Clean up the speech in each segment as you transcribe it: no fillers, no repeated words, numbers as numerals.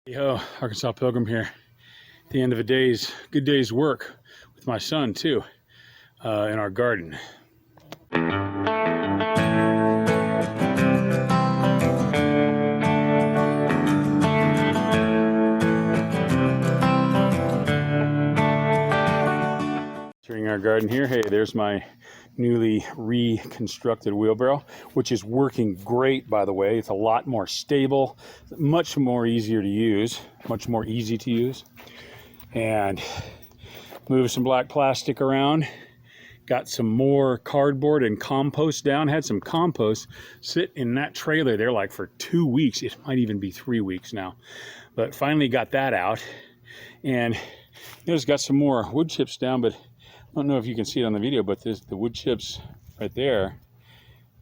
Yo, Arkansas Pilgrim here. At the end of a good day's work with my son too, in our garden. During our garden here, hey, there's my newly reconstructed wheelbarrow, which is working great, by the way. It's a lot more stable, much more easier to use, much more easy to use. And move some black plastic around. Got some more cardboard and compost down. Had some compost sit in that trailer there like for 2 weeks. It might even be 3 weeks now. But finally got that out. And there's got some more wood chips down, but I don't know if you can see it on the video, but the wood chips right there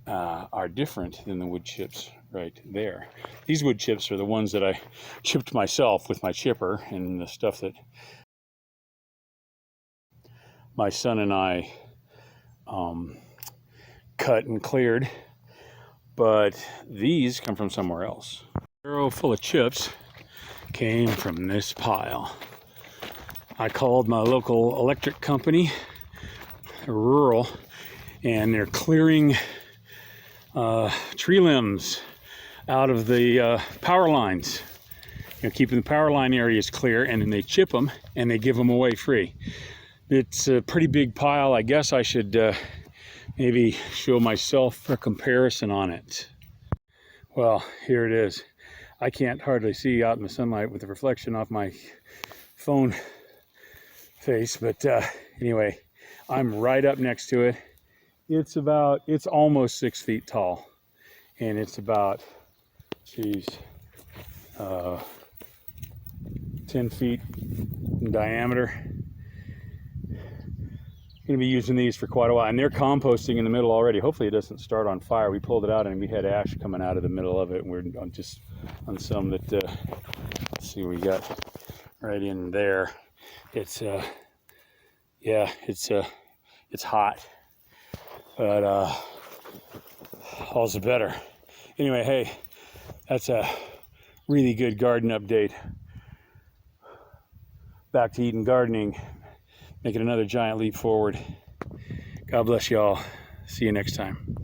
are different than the wood chips right there. These wood chips are the ones that I chipped myself with my chipper, and the stuff that my son and I cut and cleared. But these come from somewhere else. A barrel full of chips came from this pile. I called my local electric company, rural, and they're clearing tree limbs out of the power lines. Keeping the power line areas clear, and then they chip them and they give them away free. It's a pretty big pile. I guess I should maybe show myself a comparison on it. Well, here it is. I can't hardly see out in the sunlight with the reflection off my phone face, but anyway, I'm right up next to it. It's almost 6 feet tall, and it's about 10 feet in diameter. Going to be using these for quite a while, and they're composting in the middle already. Hopefully it doesn't start on fire. We pulled it out and we had ash coming out of the middle of it, and we're just on some that let's see what we got right in there. It's yeah, it's hot, but all's the better. Anyway, hey, that's a really good garden update. Back to eating gardening, making another giant leap forward. God bless y'all. See you next time.